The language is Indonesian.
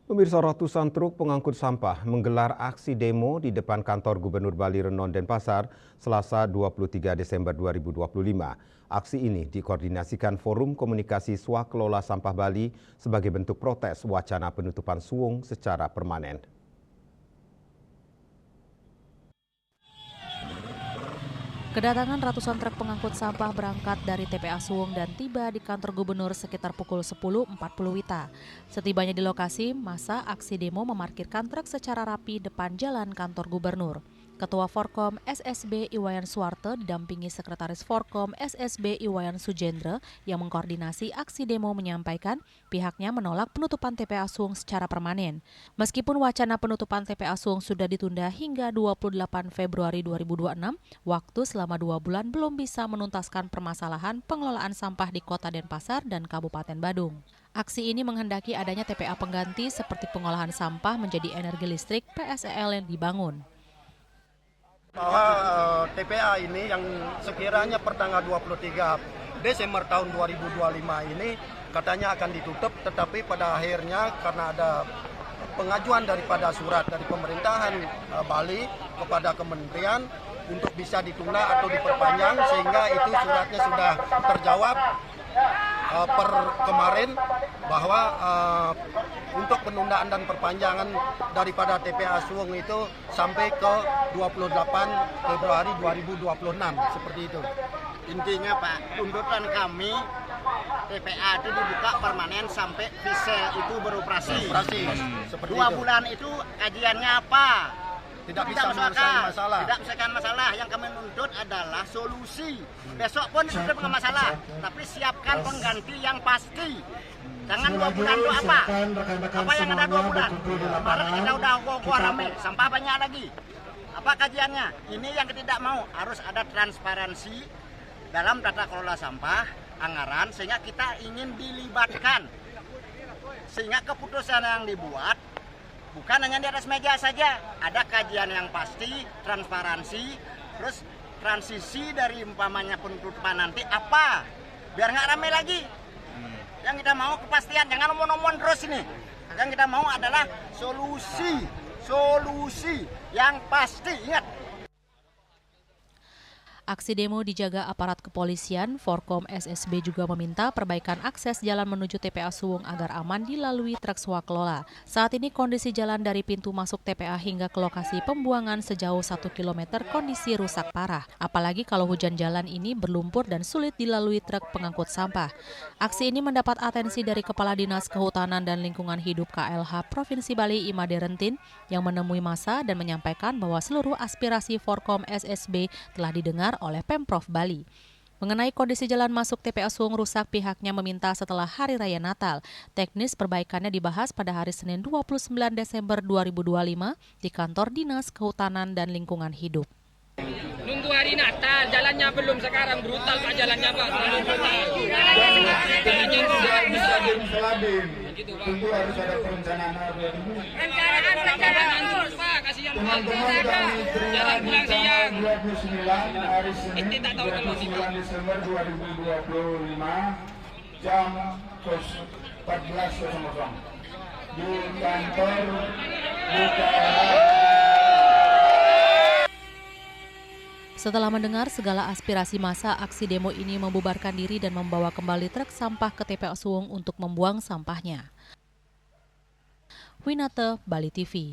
Pemirsa, ratusan truk pengangkut sampah menggelar aksi demo di depan kantor Gubernur Bali Renon Denpasar Selasa 23 Desember 2025. Aksi ini dikoordinasikan Forum Komunikasi Swakelola Sampah Bali sebagai bentuk protes wacana penutupan Suwung secara permanen. Kedatangan ratusan truk pengangkut sampah berangkat dari TPA Suwung dan tiba di kantor gubernur sekitar pukul 10.40 WITA. Setibanya di lokasi, masa aksi demo memarkirkan truk secara rapi depan jalan kantor gubernur. Ketua Forkom SSB Iwayan Suwarte didampingi Sekretaris Forkom SSB Iwayan Sujendra yang mengkoordinasi aksi demo menyampaikan pihaknya menolak penutupan TPA Suwung secara permanen. Meskipun wacana penutupan TPA Suwung sudah ditunda hingga 28 Februari 2026, waktu selama 2 bulan belum bisa menuntaskan permasalahan pengelolaan sampah di Kota Denpasar dan Kabupaten Badung. Aksi ini menghendaki adanya TPA pengganti seperti pengolahan sampah menjadi energi listrik PSEL yang dibangun. Bahwa TPA ini yang sekiranya pertanggal 23 Desember tahun 2025 ini katanya akan ditutup, tetapi pada akhirnya karena ada pengajuan daripada surat dari pemerintahan Bali kepada kementerian untuk bisa ditunda atau diperpanjang, sehingga itu suratnya sudah terjawab per kemarin bahwa untuk penundaan dan perpanjangan daripada TPA Suwung itu sampai ke 28 Februari 2026, seperti itu. Intinya Pak, tuntutan kami TPA itu dibuka permanen sampai Visel itu beroperasi. Seperti 2 itu. bulan itu kajiannya apa? Tidak bisa menyelesaikan masalah. Tidak menyelesaikan masalah. Yang kami nuntut adalah solusi. Besok pun itu bukan masalah, tapi siapkan pengganti yang pasti. Jangan 2 bulan itu apa? Apa yang ada 2 bulan? Kemarin kita udah gua rame, sampah banyak lagi. Apa kajiannya? Ini yang kita tidak mau, harus ada transparansi dalam tata kelola sampah, anggaran, sehingga kita ingin dilibatkan. Sehingga keputusan yang dibuat bukan hanya di atas meja saja, ada kajian yang pasti, transparansi, terus transisi dari umpamanya penutupan nanti apa, biar nggak ramai lagi. Yang kita mau kepastian, jangan omong-omong terus ini. Yang kita mau adalah solusi yang pasti, ingat. Aksi demo dijaga aparat kepolisian. Forkom SSB juga meminta perbaikan akses jalan menuju TPA Suwung agar aman dilalui truk swakelola. Saat ini kondisi jalan dari pintu masuk TPA hingga ke lokasi pembuangan sejauh 1 km kondisi rusak parah. Apalagi kalau hujan, jalan ini berlumpur dan sulit dilalui truk pengangkut sampah. Aksi ini mendapat atensi dari Kepala Dinas Kehutanan dan Lingkungan Hidup KLH Provinsi Bali Imade Rentin yang menemui massa dan menyampaikan bahwa seluruh aspirasi Forkom SSB telah didengar oleh Pemprov Bali. Mengenai kondisi jalan masuk TPA Suwung rusak, pihaknya meminta setelah Hari Raya Natal. Teknis perbaikannya dibahas pada hari Senin 29 Desember 2025 di kantor Dinas Kehutanan dan Lingkungan Hidup. Nunggu hari Natal, jalannya belum, sekarang brutal Pak jalannya Pak. Tentu harus ada perencanaan Rencana terus Pak, kasih yang jalan pulang siang. 29 hari Senin 29 Desember 2025 jam 14.00 di kantor Setelah mendengar segala aspirasi massa, aksi demo ini membubarkan diri dan membawa kembali truk sampah ke TPA Suwung untuk membuang sampahnya. Winata, Bali TV.